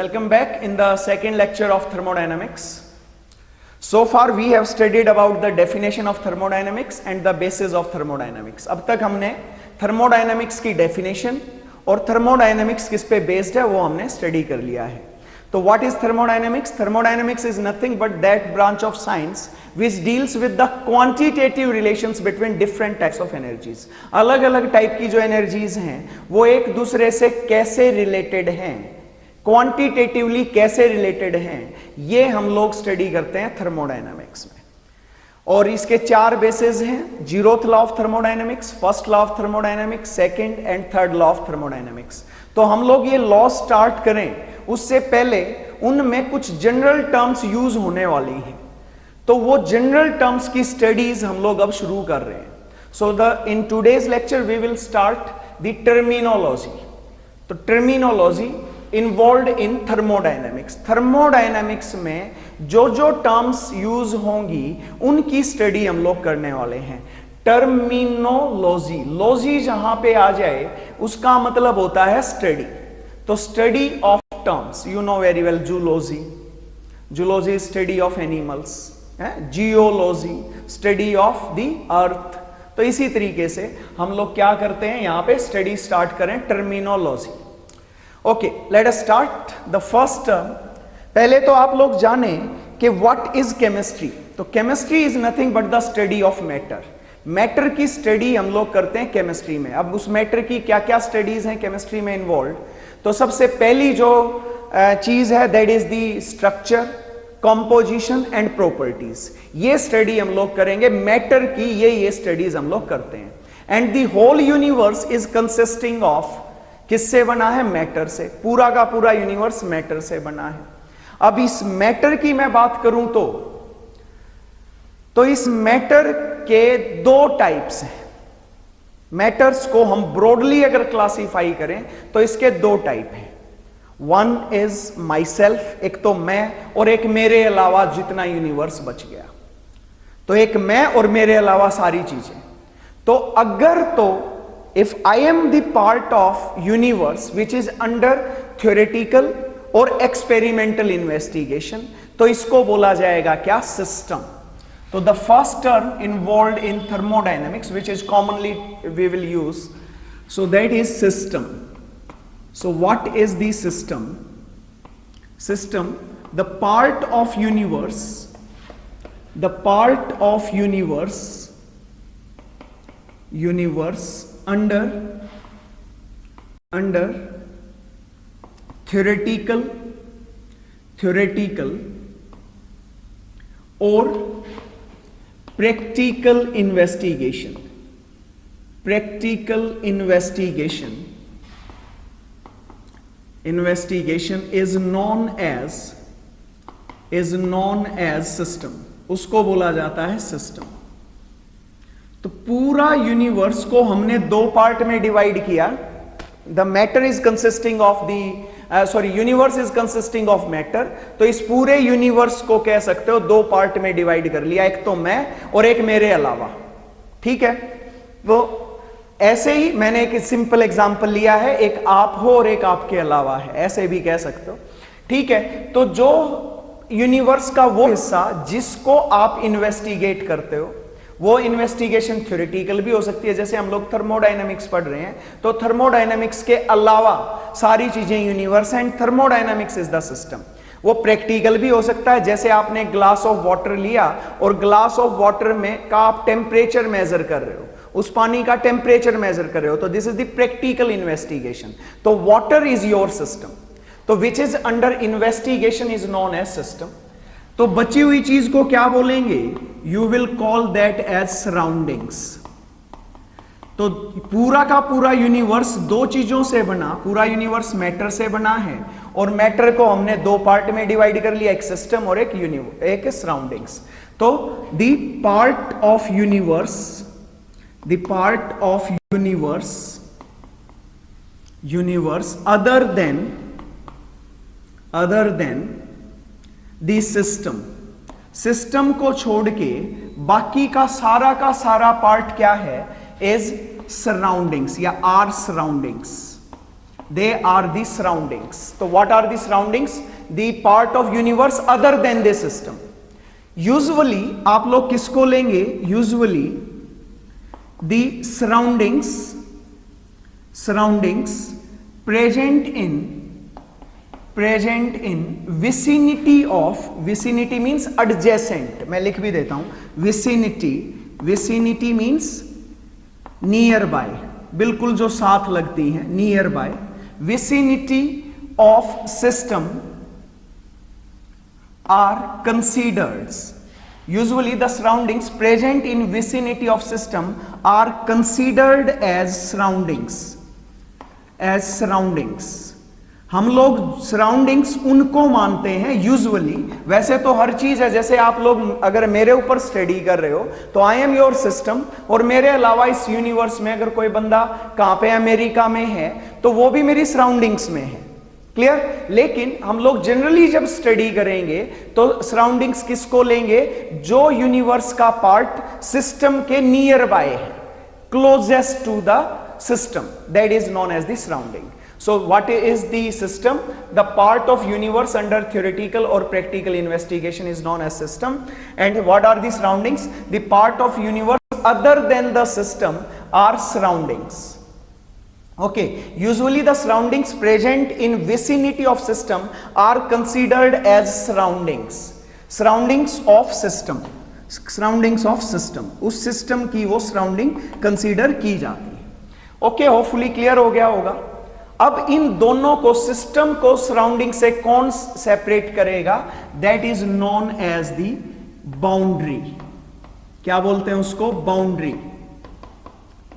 welcome back in the second lecture of thermodynamics. So far we have studied about the definition of thermodynamics and the basis of thermodynamics. अब तक हमने thermodynamics की definition और thermodynamics किस पे based है वो हमने study कर लिया है. तो what is thermodynamics? Thermodynamics is nothing but that branch of science which deals with the quantitative relations between different types of energies. अलग अलग टाइप की जो energies हैं वो एक दूसरे से कैसे related हैं, क्वांटिटेटिवली कैसे रिलेटेड हैं, ये हम लोग स्टडी करते हैं थर्मोडायनामिक्स में. और इसके चार बेसिस हैं: zeroth law of thermodynamics, first law of thermodynamics, second and third law of thermodynamics. तो हम लोग ये लॉ स्टार्ट करें उससे पहले उनमें कुछ जनरल टर्म्स यूज होने वाली हैं, तो वो जनरल टर्म्स की स्टडीज हम लोग अब शुरू कर रहे हैं. So in today's lecture we will start the terminology. तो terminology involve in thermodynamics. Thermodynamics में जो जो टर्म्स यूज होंगी उनकी स्टडी हम लोग करने वाले हैं. टर्मिनोलॉजी, लॉजी जहां पे आ जाए उसका मतलब होता है स्टडी. तो study of terms, you know very well, zoology, zoology study of animals, geology study of the earth. तो इसी तरीके से हम लोग क्या करते हैं, यहां पे स्टडी स्टार्ट करें terminology. Okay, let us start the first term. पहले तो आप लोग जाने कि व्हाट इज केमिस्ट्री. तो chemistry is nothing but the study of matter. Matter की स्टडी हम लोग करते हैं केमिस्ट्री में. अब उस मैटर की क्या क्या स्टडीज हैं केमिस्ट्री में इन्वॉल्व. तो सबसे पहली जो चीज है that is the structure, composition and properties. ये स्टडी हम लोग करेंगे मैटर की, ये स्टडीज हम लोग करते हैं. And the whole universe is consisting of, किससे बना है, मैटर से. पूरा का पूरा यूनिवर्स मैटर से बना है. अब इस मैटर की मैं बात करूं तो इस मैटर के दो टाइप्स हैं. मैटर्स को हम ब्रॉडली अगर क्लासिफाई करें तो इसके दो टाइप हैं. वन इज माई सेल्फ, एक तो मैं, और एक मेरे अलावा जितना यूनिवर्स बच गया. तो एक मैं और मेरे अलावा सारी चीजें. तो अगर तो if I am the part of universe which is under theoretical or experimental investigation, तो इसको बोला जाएगा क्या, सिस्टम. तो the first term involved in thermodynamics which is commonly we will use, so that is system. So what is the system? System, the part of universe, the part of universe under theoretical or practical investigation. Practical investigation is known as system. उसको बोला जाता है system. तो पूरा universe को हमने दो part में डिवाइड किया. The matter is consisting of the universe is consisting of matter. तो इस पूरे यूनिवर्स को कह सकते हो दो पार्ट में डिवाइड कर लिया, एक तो मैं और एक मेरे अलावा. ठीक है, वो ऐसे ही मैंने एक सिंपल एग्जांपल लिया है, एक आप हो और एक आपके अलावा है, ऐसे भी कह सकते हो. ठीक है, तो जो यूनिवर्स का वो हिस्सा जिसको आप इन्वेस्टिगेट करते हो, वो इन्वेस्टिगेशन थ्योरेटिकल भी हो सकती है, जैसे हम लोग थर्मोडायनामिक्स पढ़ रहे हैं. तो थर्मोडायनामिक्स के अलावा सारी चीजें universe and thermodynamics is the system. वो प्रैक्टिकल भी हो सकता है, जैसे आपने ग्लास ऑफ वाटर लिया और ग्लास ऑफ वाटर में का आप टेम्परेचर मेजर कर रहे हो, उस पानी का टेम्परेचर मेजर कर रहे हो, तो this is the practical investigation. तो वाटर इज योर सिस्टम. तो which is under investigation is known as system. तो बची हुई चीज को क्या बोलेंगे, you will call that as surroundings. तो पूरा का पूरा यूनिवर्स दो चीजों से बना. पूरा यूनिवर्स मैटर से बना है और मैटर को हमने दो पार्ट में डिवाइड कर लिया, एक सिस्टम और एक सराउंडिंग्स. तो the part of universe other than the system को छोड़ के बाकी का सारा पार्ट क्या है, इज सराउंडिंग्स या are surroundings. They are the surroundings. तो what are the surroundings? The part of universe other than the system. Usually आप लोग किसको लेंगे? Usually the surroundings present in vicinity of, vicinity means adjacent, मैं लिख भी देता हूं, vicinity means nearby, बिल्कुल जो साथ लगती है, nearby, vicinity of system are considered, usually the surroundings present in vicinity of system are considered as surroundings, हम लोग सराउंडिंग्स उनको मानते हैं यूजुअली। वैसे तो हर चीज है, जैसे आप लोग अगर मेरे ऊपर स्टडी कर रहे हो तो आई एम योर सिस्टम, और मेरे अलावा इस यूनिवर्स में अगर कोई बंदा कहां पे अमेरिका में है तो वो भी मेरी सराउंडिंग्स में है। क्लियर? लेकिन हम लोग जनरली जब स्टडी करेंगे तो सराउंडिंग्स किसको लेंगे? जो यूनिवर्स का पार्ट सिस्टम के नियर बाय है, closest to the system, that is known as the surrounding. So what is the system? The part of universe under theoretical or practical investigation is known as system. And what are the surroundings? The part of universe other than the system are surroundings. Okay, usually the surroundings present in vicinity of system are considered as surroundings of system, उस system की वो surrounding consider की जाती है। Okay, hopefully clear हो गया होगा। अब इन दोनों को, सिस्टम को सराउंडिंग से कौन सेपरेट करेगा? That is known as the boundary. क्या बोलते हैं उसको? बाउंड्री,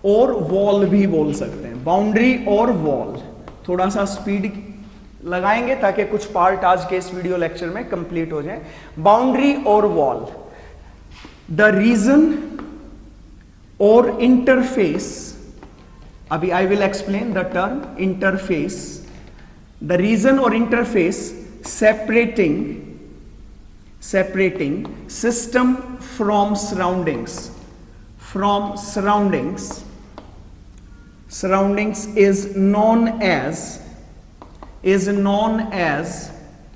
और वॉल भी बोल सकते हैं। बाउंड्री और वॉल, थोड़ा सा स्पीड लगाएंगे ताकि कुछ पार्ट आज के इस वीडियो लेक्चर में कंप्लीट हो जाए। बाउंड्री और वॉल, द रीजन और इंटरफेस, अभी I will explain the term interface, the region और interface separating system from surroundings is known as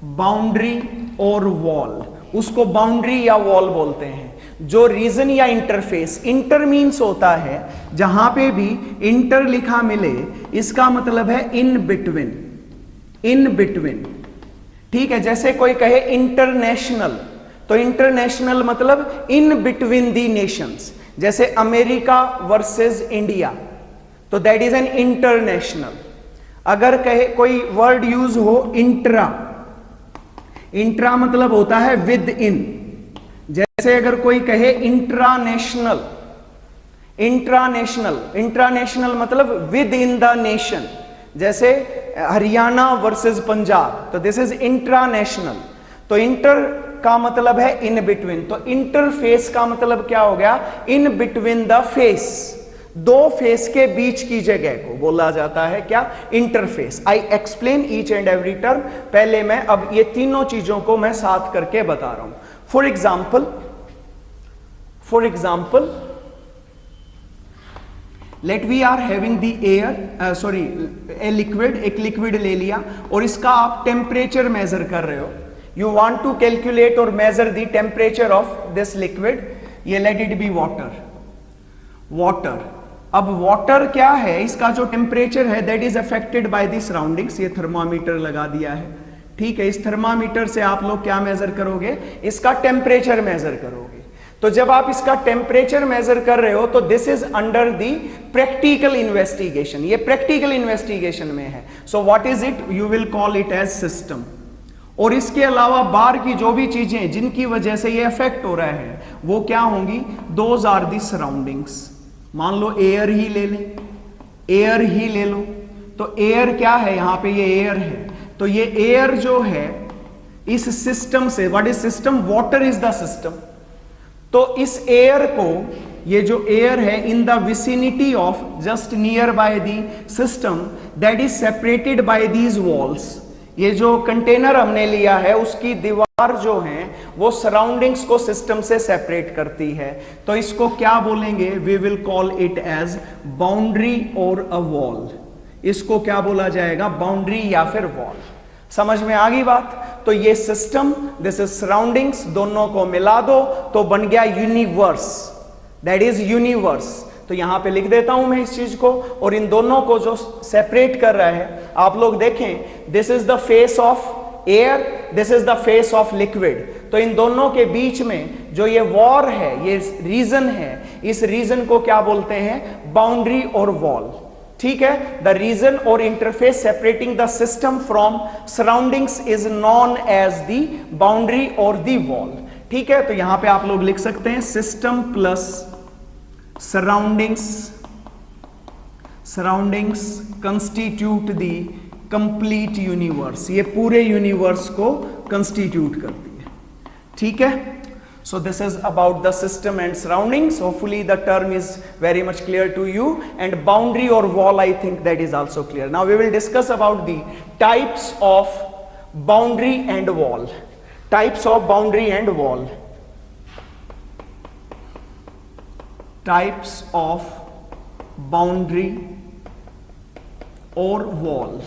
boundary और वॉल। उसको बाउंड्री या वॉल बोलते हैं। जो रीजन या इंटरफेस, इंटर मीन्स होता है जहां पे भी इंटर लिखा मिले, इसका मतलब है इन बिटवीन। ठीक है, जैसे कोई कहे इंटरनेशनल, तो इंटरनेशनल मतलब इन बिटवीन दी नेशंस। जैसे अमेरिका वर्सेस इंडिया, तो दैट इज एन इंटरनेशनल। अगर कहे कोई वर्ड यूज हो इंट्रा मतलब होता है विद इन। जैसे अगर कोई कहे इंट्रानेशनल मतलब विद इन द नेशन। जैसे हरियाणा वर्सेस पंजाब, तो दिस इज इंट्रानेशनल। तो इंटर का मतलब है इन बिटवीन, तो इंटरफेस का मतलब क्या हो गया? इन बिटवीन द फेस, दो फेस के बीच की जगह को बोला जाता है क्या? Interface. I explain each and every term. पहले मैं अब ये तीनों चीजों को मैं साथ करके बता रहा हूं। For example let we are having the air, sorry a liquid, एक लिक्विड ले लिया और इसका आप टेम्परेचर मेजर कर रहे हो। यू वांट टू कैलकुलेट और measure the temperature of this liquid. ये लेट इट बी वाटर। अब वाटर क्या है? इसका जो टेम्परेचर है that is affected by the surroundings. ये थर्मामीटर लगा दिया है, ठीक है। इस थर्मामीटर से आप लोग क्या मेजर करोगे? इसका टेम्परेचर मेजर करोगे। तो जब आप इसका टेम्परेचर मेजर कर रहे हो तो this is under the practical investigation. ये प्रैक्टिकल इन्वेस्टिगेशन में है। So what is it? You will call it as system. और इसके अलावा बाहर की जो भी चीजें जिनकी वजह से ये इफेक्ट हो रहा है वो क्या होंगी? Those are the surroundings. मान लो एयर ही ले लो, तो एयर क्या है? यहां पे ये एयर है, तो ये एयर जो है इस सिस्टम से, what is system? Water is the system. तो इस एयर को, ये जो एयर है in the vicinity of just near by the system, that is separated by these walls. ये जो कंटेनर हमने लिया है उसकी दीवार जो है वो सराउंडिंग्स को सिस्टम से सेपरेट करती है। तो इसको क्या बोलेंगे? We will call it as boundary और अ वॉल। इसको क्या बोला जाएगा, बाउंड्री या फिर वॉल। समझ में आ गई बात। तो ये सिस्टम, दिस इज सराउंडिंग्स, दोनों को मिला दो तो बन गया यूनिवर्स, दैट इज यूनिवर्स। तो यहां पे लिख देता हूं मैं इस चीज को, और इन दोनों को जो सेपरेट कर रहा है, आप लोग देखें, this is the face of air, this is the face of liquid. तो इन दोनों के बीच में जो ये वॉर है, ये रीजन है, इस रीजन को क्या बोलते हैं, बाउंड्री और वॉल। ठीक है, द रीजन और interface separating the system from surroundings is known as the boundary और द वॉल। ठीक है, तो यहां पे आप लोग लिख सकते हैं system plus surroundings constitute the complete universe. ये पूरे यूनिवर्स को कंस्टिट्यूट करती है। ठीक है, so this is about the system and surroundings. Hopefully the term is very much clear to you, and boundary or wall, I think that is also clear. Now we will discuss about the types of boundary and wall. Types of boundary and wall. Types of boundary or wall.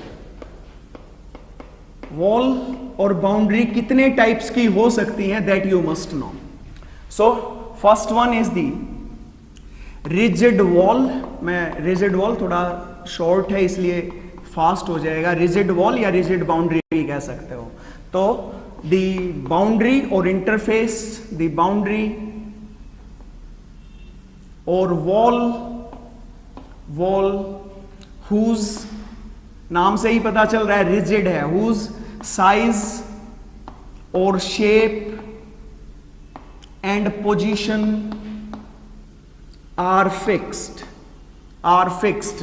Wall और boundary कितने types की हो सकती है, that you must know. So first one is the rigid wall. मैं rigid wall थोड़ा short है इसलिए फास्ट हो जाएगा, रिजिड वॉल या रिजिड बाउंड्री भी कह सकते हो। तो द बाउंड्री और इंटरफेस, द बाउंड्री और वॉल हुज, नाम से ही पता चल रहा है रिजिड है, हुज साइज और shape and position are fixed.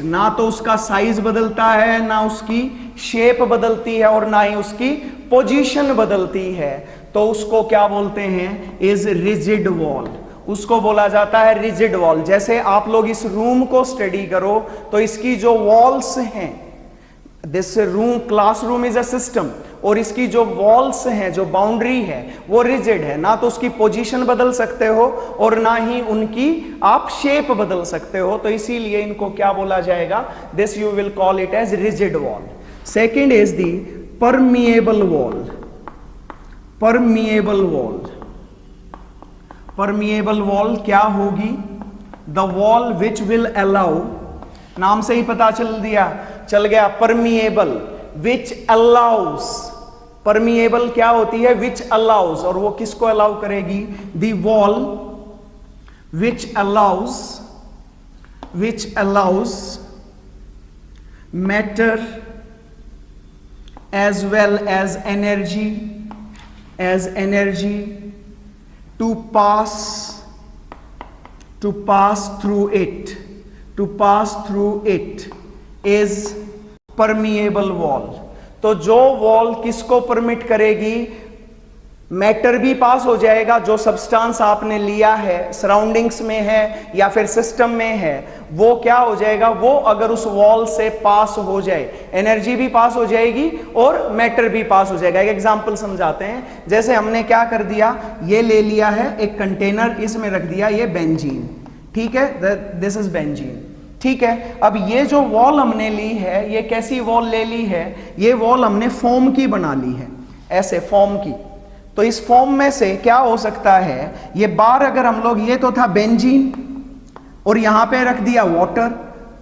ना तो उसका साइज बदलता है, ना उसकी शेप बदलती है, और ना ही उसकी पोजीशन बदलती है। तो उसको क्या बोलते हैं, इज रिजिड वॉल। उसको बोला जाता है रिजिड वॉल। जैसे आप लोग इस रूम को स्टडी करो तो इसकी जो वॉल्स हैं, this room, classroom is a system, और इसकी जो वॉल्स हैं, जो बाउंड्री है, वो रिजिड है। ना तो उसकी पोजीशन बदल सकते हो और ना ही उनकी आप शेप बदल सकते हो। तो इसीलिए इनको क्या बोला जाएगा, this you will call it as rigid wall. Second is the permeable wall. Permeable wall क्या होगी, the wall which will allow, नाम से ही पता चल गया परमिएबल, विच अलाउस। परमिएबल क्या होती है, विच अलाउस, और वो किसको अलाउ करेगी, the wall which allow us matter as well as energy to pass through it is permeable wall। तो जो वॉल किसको परमिट करेगी, मैटर भी पास हो जाएगा, जो सब्सटेंस आपने लिया है, सराउंडिंग्स में है या फिर सिस्टम में है, वो क्या हो जाएगा, वो अगर उस वॉल से पास हो जाए, एनर्जी भी पास हो जाएगी और मैटर भी पास हो जाएगा। एक एग्जांपल समझाते हैं। जैसे हमने क्या कर दिया, ये ले लिया है एक कंटेनर, इसमें रख दिया ये बेंजीन, ठीक है, दिस इज बेंजीन, ठीक है। अब ये जो वॉल हमने ली है, ये कैसी वॉल ले ली है, ये वॉल हमने फोम की बना ली है, ऐसे फोम की। तो इस फॉर्म में से क्या हो सकता है, ये बार अगर हम लोग, ये तो था बेंजीन और यहां पे रख दिया वाटर,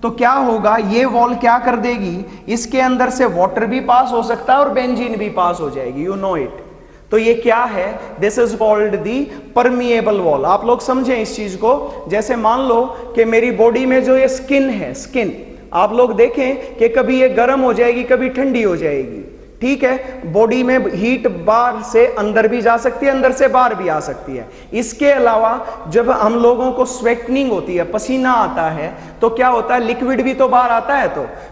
तो क्या होगा, ये वॉल क्या कर देगी, इसके अंदर से वाटर भी पास हो सकता है और बेंजीन भी पास हो जाएगी, यू नो इट। तो ये क्या है, this is called the permeable wall. आप लोग समझें इस चीज को। जैसे मान लो कि मेरी बॉडी में जो ये स्किन है, स्किन आप लोग देखें कि कभी ये गर्म हो जाएगी, कभी ठंडी हो जाएगी, ठीक है। बॉडी में हीट बाहर से अंदर भी जा सकती है, अंदर से बाहर भी आ सकती है। इसके अलावा जब हम लोगों को स्वेटिंग होती है, पसीना आता है, तो क्या होता है, लिक्विड भी तो बाहर आता है,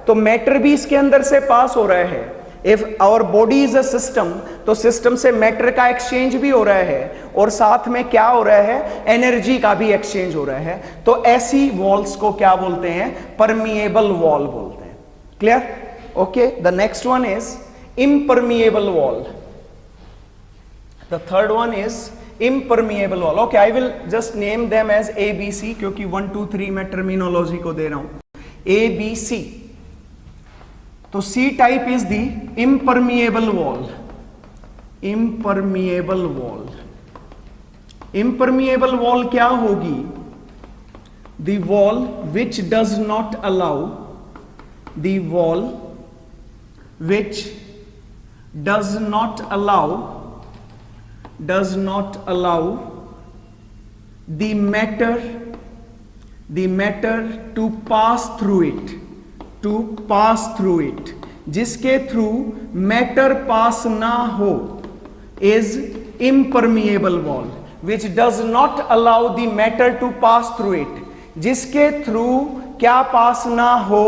तो मैटर भी इसके अंदर से पास हो रहा है। If our body is a system, तो सिस्टम से मैटर का एक्सचेंज भी हो रहा है और साथ में क्या हो रहा है, एनर्जी का भी एक्सचेंज हो रहा है। तो ऐसी वॉल्स को क्या बोलते हैं, परमिएबल वॉल बोलते हैं। Clear? Okay, the next one is impermeable wall. The third one is impermeable wall. Okay, I will just name them as A, B, C, क्योंकि 1, 2, 3 मैं टर्मिनोलॉजी को दे रहा हूं। A, B, C. तो C type is the impermeable wall. Impermeable wall, impermeable wall क्या होगी? The wall which does not allow, the wall which does not allow the matter to pass through it, जिसके through matter पास ना हो, is impermeable wall, which does not allow the matter to pass through it, जिसके through क्या पास ना हो?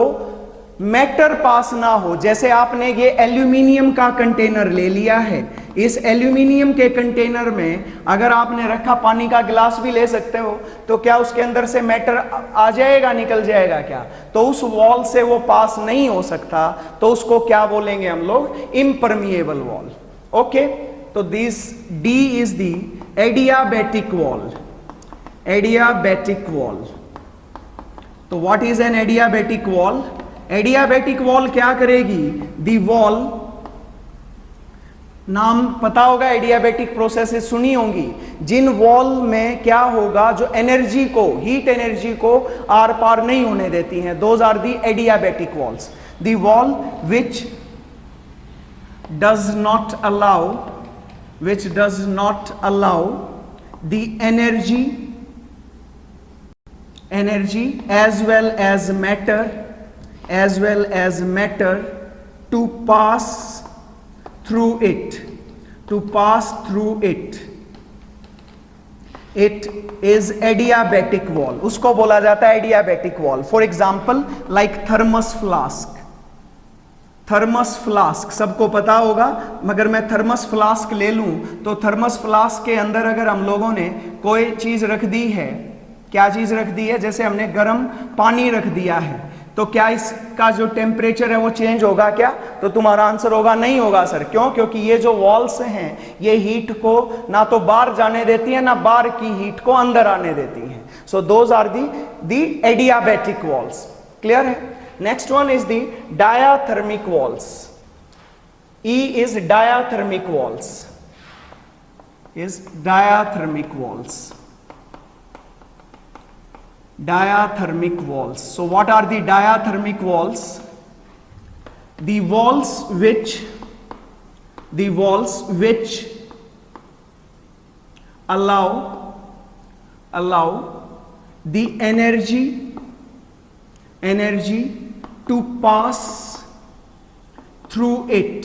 Matter पास ना हो। जैसे आपने ये एल्यूमिनियम का कंटेनर ले लिया है, इस एल्यूमिनियम के कंटेनर में अगर आपने रखा, पानी का गिलास भी ले सकते हो, तो क्या उसके अंदर से मैटर आ जाएगा, निकल जाएगा क्या? तो उस वॉल से वो पास नहीं हो सकता, तो उसको क्या बोलेंगे हम लोग? Impermeable wall. ओके, तो this D is the adiabatic wall. Adiabatic wall, तो what is an adiabatic wall? Adiabatic wall क्या करेगी? दी वॉल, नाम पता होगा, एडियाबैटिक प्रोसेसेस सुनी होंगी, जिन वॉल में क्या होगा, जो एनर्जी को, हीट एनर्जी को आर पार नहीं होने देती हैं, those are the adiabatic walls. The wall which does not allow the energy as well as matter to pass through it, it is adiabatic wall, उसको बोला जाता है adiabatic wall। For example like thermos flask सबको पता होगा, मगर मैं thermos flask ले लूं तो थर्मस फ्लास्क के अंदर अगर हम लोगों ने कोई चीज रख दी है, क्या चीज रख दी है? जैसे हमने गर्म पानी रख दिया है, तो क्या इसका जो टेम्परेचर है वो चेंज होगा क्या? तो तुम्हारा आंसर होगा नहीं होगा सर। क्यों? क्योंकि ये जो वॉल्स हैं ये हीट को ना तो बाहर जाने देती है, ना बाहर की हीट को अंदर आने देती हैं। So those are the adiabatic walls. Clear है? Next one is the diathermic walls. E is diathermic walls, diathermic walls. So what are the diathermic walls? The walls which allow the energy to pass through it,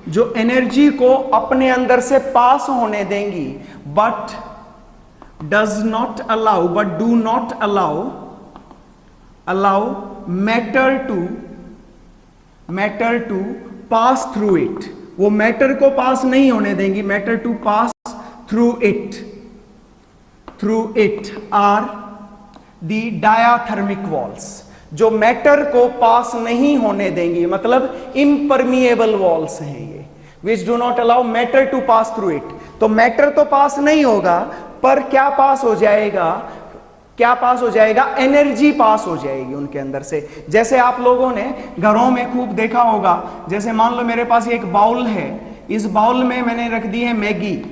जो energy को अपने अंदर से पास होने देंगी, but do not allow matter to pass through it, वो matter को pass नहीं होने देंगी, matter to pass through it are the diathermic walls, जो मैटर को पास नहीं होने देंगी, मतलब इम्परमिएबल वॉल्स हैं ये, which do not allow matter to pass through it. तो मैटर तो पास नहीं होगा, पर क्या पास हो जाएगा? एनर्जी पास हो जाएगी उनके अंदर से। जैसे आप लोगों ने घरों में खूब देखा होगा, जैसे मान लो मेरे पास एक बाउल है, इस बाउल में मैंने रख दी है मैगी,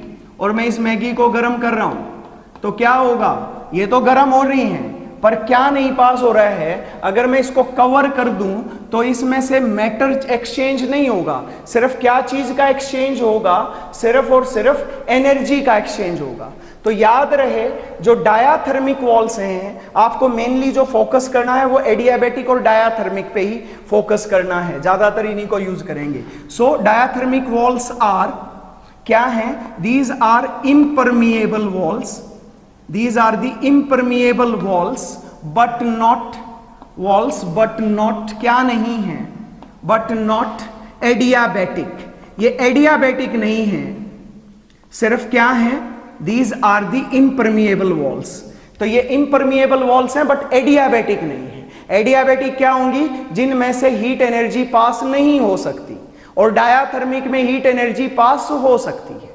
और मैं इस मैगी को गर्म कर रहा हूं, तो क्या होगा? ये तो गर्म हो रही है, पर क्या नहीं पास हो रहा है? अगर मैं इसको कवर कर दूं तो इसमें से मैटर एक्सचेंज नहीं होगा, सिर्फ क्या चीज का एक्सचेंज होगा? सिर्फ और सिर्फ एनर्जी का एक्सचेंज होगा। तो याद रहे, जो डायाथर्मिक वॉल्स हैं, आपको मेनली जो फोकस करना है वो एडियाबैटिक और डायाथर्मिक पे ही फोकस करना है, ज्यादातर इन्हीं को यूज करेंगे। सो डायाथर्मिक वॉल्स आर क्या हैं? These are impermeable walls, these are the impermeable walls but not क्या नहीं है? but not adiabatic, ये adiabatic नहीं है, सिर्फ क्या है? these are the impermeable walls। तो ये impermeable walls हैं but adiabatic नहीं है। adiabatic क्या होंगी? जिनमें से हीट एनर्जी पास नहीं हो सकती, और डायाथर्मिक में हीट एनर्जी पास हो सकती है।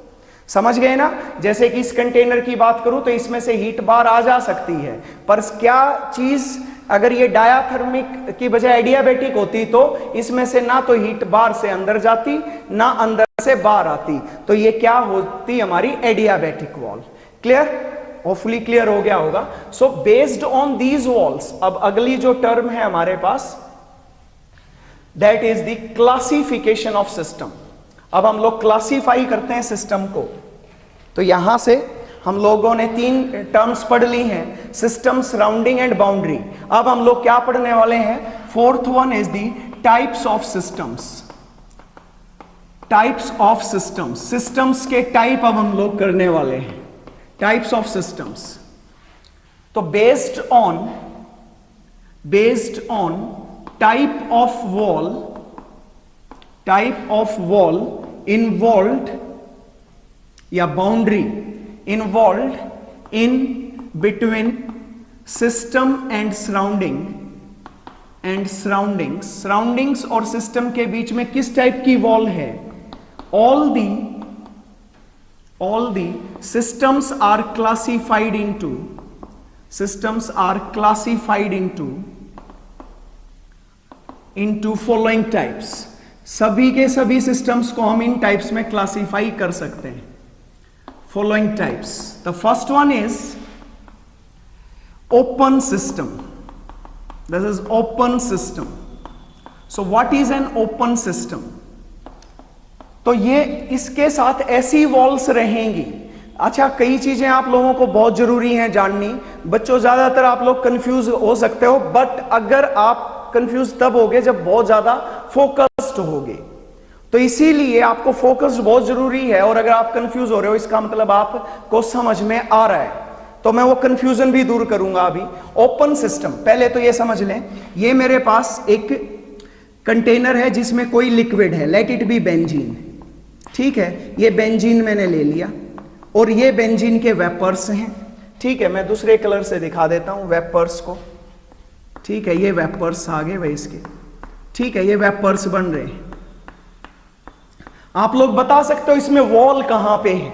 समझ गए ना? जैसे कि इस कंटेनर की बात करूं तो इसमें से हीट बाहर आ जा सकती है, पर क्या चीज अगर ये डायाथर्मिक की बजाय एडियाबैटिक होती तो इसमें से ना तो हीट बाहर से अंदर जाती ना अंदर से बाहर आती, तो ये क्या होती हमारी adiabatic wall. Clear, hopefully clear हो गया होगा। So based on these walls, अब अगली जो टर्म है हमारे पास, that is the classification of system. अब हम लोग क्लासिफाई करते हैं सिस्टम को, तो यहां से हम लोगों ने 3 टर्म्स पढ़ ली हैं, सिस्टम, सराउंडिंग एंड बाउंड्री। अब हम लोग क्या पढ़ने वाले हैं, 4th one is the types of systems. Types of systems, systems के टाइप अब हम लोग करने वाले हैं, टाइप्स ऑफ सिस्टम्स। तो based on type of wall involved या boundary involved in between system and surroundings और सिस्टम के बीच में किस टाइप की वॉल है, all the systems are classified into following types। सभी के सभी सिस्टम्स को हम इन टाइप्स में क्लासिफाई कर सकते हैं। Following types, the first one is open system. This is open system. So what is an open system? तो ये इसके साथ ऐसी वॉल्स रहेंगी। अच्छा, कई चीजें आप लोगों को बहुत जरूरी हैं जाननी। बच्चों, ज्यादातर आप लोग कंफ्यूज हो सकते हो, बट अगर आप कंफ्यूज तब होगे जब बहुत ज्यादा फोकस्ड होगे, तो इसीलिए आपको फोकस्ड बहुत जरूरी है। और अगर आप कंफ्यूज हो रहे हो, इसका मतलब आपको समझ में आ रहा है, तो मैं वो कंफ्यूजन भी दूर करूंगा अभी। ओपन सिस्टम, पहले तो ये समझ लें, ये मेरे पास एक कंटेनर है जिसमें कोई लिक्विड है, लेट इट बी बेंजीन। ठीक है, ये बेंजीन मैंने ले लिया और ये बेंजीन के वेपर्स हैं। ठीक है, मैं दूसरे कलर से दिखा देता हूं वेपर्स को। ठीक है, ये वेपर्स आ गए भाई इसके। ठीक है, ये वेपर्स बन रहे हैं। आप लोग बता सकते हो इसमें वॉल कहां पे है,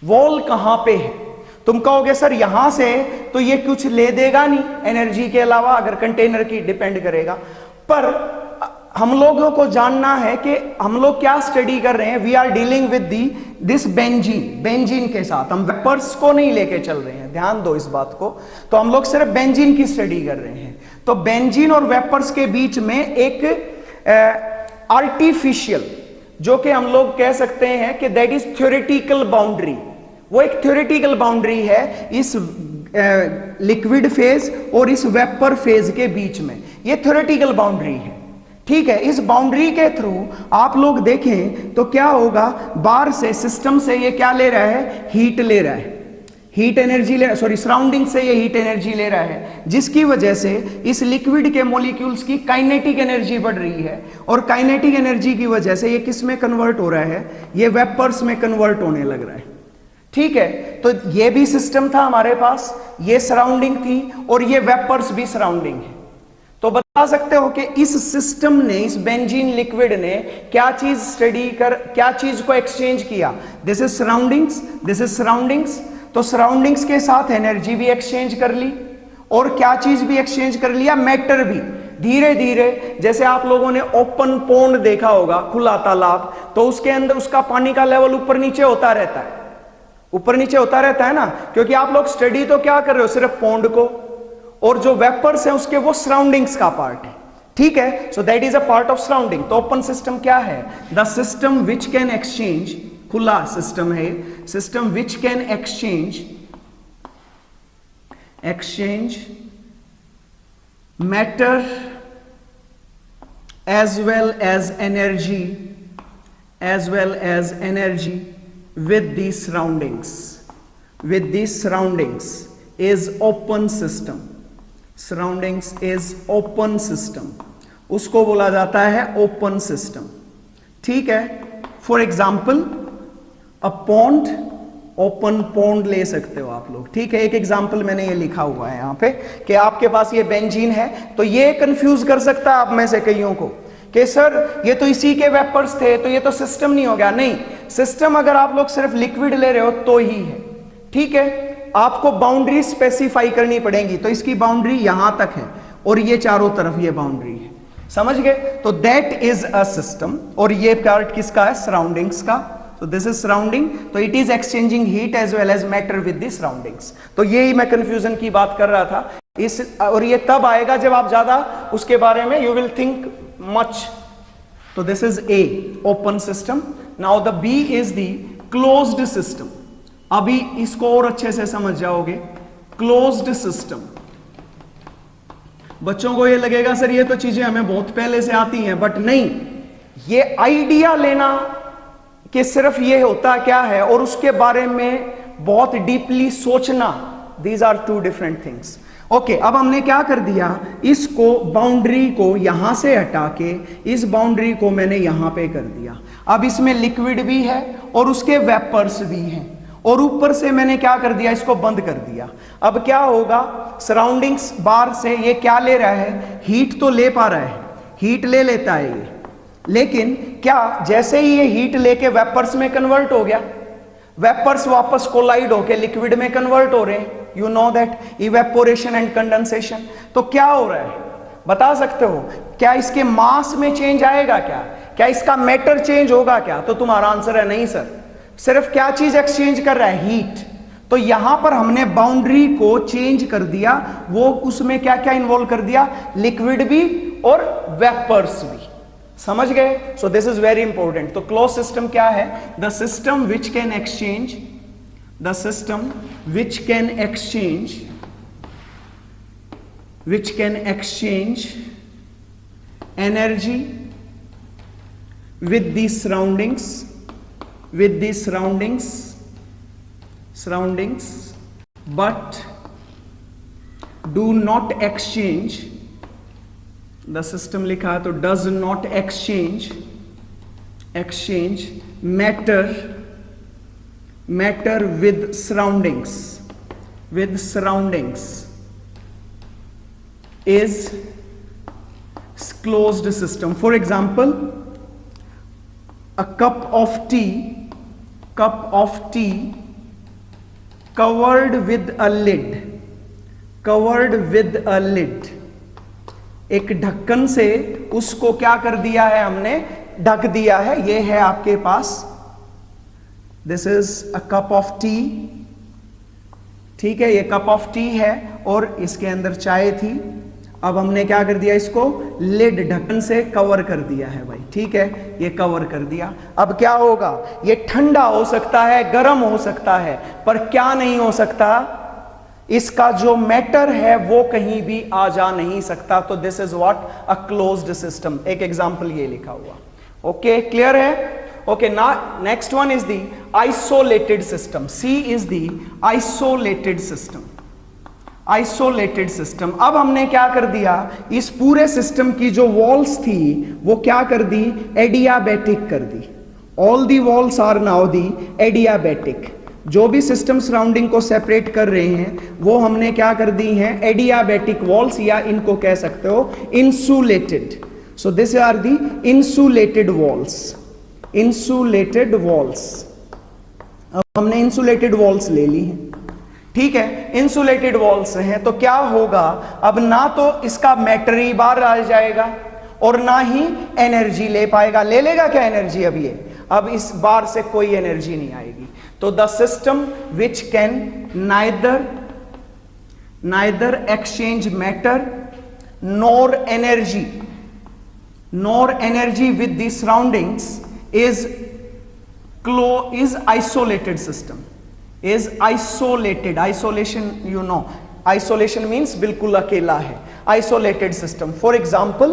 वॉल कहां पे है? तुम कहोगे सर यहां से तो ये कुछ ले देगा नहीं एनर्जी के अलावा, अगर कंटेनर की डिपेंड करेगा। पर हम लोगों को जानना है कि हम लोग क्या स्टडी कर रहे हैं। We are dealing with this benzene के साथ, हम वेपर्स को नहीं लेके चल रहे हैं, ध्यान दो इस बात को। तो हम लोग सिर्फ बेंजीन की स्टडी कर रहे हैं। तो बेंजीन और वेपर्स के बीच में एक आर्टिफिशियल, जो कि हम लोग कह सकते हैं कि दैट इज थ्योरेटिकल बाउंड्री, वो एक थ्योरेटिकल बाउंड्री है इस लिक्विड फेज और इस वेपर फेज के बीच में। ये थ्योरेटिकल बाउंड्री है। ठीक है, इस बाउंड्री के थ्रू आप लोग देखें तो क्या होगा, बाहर से सिस्टम से ये क्या ले रहा है, हीट ले रहा है, हीट एनर्जी ले रहा है, सॉरी सराउंडिंग से ये हीट एनर्जी ले रहा है, जिसकी वजह से इस लिक्विड के मॉलिक्यूल्स की काइनेटिक एनर्जी बढ़ रही है। और काइनेटिक एनर्जी की वजह से ये किस में कन्वर्ट हो रहा है, ये वेपर्स में कन्वर्ट होने लग रहा है। ठीक है, तो ये भी सिस्टम था हमारे पास, ये सराउंडिंग थी और ये वेपर्स भी सराउंडिंग है। तो बता सकते हो कि इस सिस्टम ने, इस बेंजीन लिक्विड ने क्या चीज स्टडी कर, क्या चीज को एक्सचेंज किया, this is surroundings, this is surroundings. तो सराउंडिंग्स के साथ एनर्जी भी एक्सचेंज कर ली और क्या चीज भी एक्सचेंज कर लिया, मैटर भी। धीरे धीरे, जैसे आप लोगों ने ओपन पोंड देखा होगा, खुला तालाब, तो उसके अंदर उसका पानी का लेवल ऊपर नीचे होता रहता है, ऊपर नीचे होता रहता है ना, क्योंकि आप लोग स्टडी तो क्या कर रहे हो, सिर्फ पोंड को, और जो वेपर्स हैं उसके वो सराउंडिंग्स का पार्ट है। ठीक है, so that is a part of surrounding. तो ओपन सिस्टम क्या है, the system which can exchange, खुला सिस्टम है, system which can exchange matter as well as energy with these surroundings is open system। surroundings is open system, उसको बोला जाता है open system. ठीक है, for example a pond, open pond ले सकते हो आप लोग। ठीक है, एक एग्जाम्पल मैंने ये लिखा हुआ है यहाँ पे कि आपके पास ये बेंजीन है, तो ये कंफ्यूज कर सकता है आप में से कईयों को कि सर ये तो इसी के वेपर्स थे, तो ये तो सिस्टम नहीं हो गया। नहीं, सिस्टम अगर आप लोग सिर्फ लिक्विड ले रहे हो तो ही है। ठीक है, आपको बाउंड्री स्पेसिफाई करनी पड़ेगी। तो इसकी बाउंड्री यहां तक है और ये चारों तरफ ये बाउंड्री है, समझ गए? तो दैट इज अ सिस्टम। और ये पार्ट किसका है? सराउंडिंग्स का। तो दिस इज सराउंडिंग, तो it is exchanging heat as well as matter with the surroundings. तो यही मैं कंफ्यूजन की बात कर रहा था इस, और ये तब आएगा जब आप ज्यादा उसके बारे में यू विल थिंक मच। तो this is a open system. Now the B is the closed system. अभी इसको और अच्छे से समझ जाओगे। क्लोज्ड सिस्टम, बच्चों को ये लगेगा सर ये तो चीजें हमें बहुत पहले से आती हैं, बट नहीं, ये आइडिया लेना कि सिर्फ ये होता क्या है और उसके बारे में बहुत डीपली सोचना, these are two different things. Okay, अब हमने क्या कर दिया, इसको बाउंड्री को यहां से हटा के इस बाउंड्री को मैंने यहां पे कर दिया। अब इसमें लिक्विड भी है और उसके वेपर्स भी हैं, और ऊपर से मैंने क्या कर दिया, इसको बंद कर दिया। अब क्या होगा, सराउंडिंग्स बार से ये क्या ले रहा है, हीट तो ले पा रहा है, हीट ले लेता है ये, लेकिन क्या जैसे ही ये हीट लेके वेपर्स में कन्वर्ट हो गया, वेपर्स वापस कोलाइड होके लिक्विड में कन्वर्ट हो रहे हैं। You know that evaporation and condensation. तो क्या हो रहा है बता सकते हो? क्या इसके मास में चेंज आएगा? क्या इसका मैटर चेंज होगा क्या? तो तुम्हारा आंसर है नहीं सर। सिर्फ क्या चीज एक्सचेंज कर रहा है? हीट। तो यहां पर हमने बाउंड्री को चेंज कर दिया, वो उसमें क्या क्या इन्वॉल्व कर दिया, लिक्विड भी और वेपर्स भी, समझ गए? So this is very important. तो क्लोज सिस्टम क्या है? The system which can exchange, the system which can exchange, which can exchange energy with the surroundings, but do not exchange, the system लिखा है तो does not exchange matter with surroundings is closed system. For example, a cup of tea covered with a lid, एक ढक्कन से उसको क्या कर दिया है, हमने ढक दिया है। ये है आपके पास, this is a cup of tea, ठीक है, ये कप ऑफ टी है और इसके अंदर चाय थी। अब हमने क्या कर दिया, इसको लिड ढक्कन से कवर कर दिया है भाई, ठीक है, ये कवर कर दिया। अब क्या होगा, ये ठंडा हो सकता है, गर्म हो सकता है, पर क्या नहीं हो सकता, इसका जो मैटर है वो कहीं भी आ जा नहीं सकता। तो this is what a closed system. एक एग्जांपल ये लिखा हुआ, ओके, क्लियर है? ओके, ना next one is the isolated system. C is the isolated system. Isolated system, अब हमने क्या कर दिया, इस पूरे सिस्टम की जो वॉल्स थी वो क्या कर दी, एडियाबैटिक कर दी। All the walls are now the adiabatic. जो भी सिस्टम सराउंडिंग को सेपरेट कर रहे हैं वो हमने क्या कर दी हैं, एडियाबैटिक वॉल्स, या इनको कह सकते हो insulated. So this are the insulated walls, insulated walls. अब हमने इंसुलेटेड वॉल्स ले ली हैं, ठीक है, इंसुलेटेड वॉल्स हैं। तो क्या होगा, अब ना तो इसका मैटर ही बाहर आ जाएगा और ना ही एनर्जी ले पाएगा। ले लेगा क्या एनर्जी? अब ये, अब इस बार से कोई एनर्जी नहीं आएगी। तो the system which can neither exchange matter nor energy with the surroundings is isolated system, is isolated. Isolation, you know, isolation means बिल्कुल अकेला है, isolated system. For example,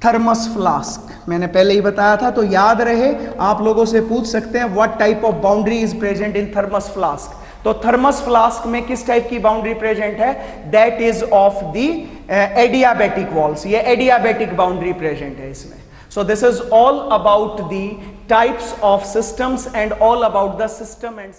thermos flask, मैंने पहले ही बताया था, तो याद रहे, आप लोगों से पूछ सकते हैं what type of boundary is present in thermos flask. तो थर्मस फ्लास्क में किस टाइप की बाउंड्री प्रेजेंट है, that is of the adiabatic walls. ये एडियाबैटिक बाउंड्री प्रेजेंट है इसमें। So this is all about the types of systems and all about the system and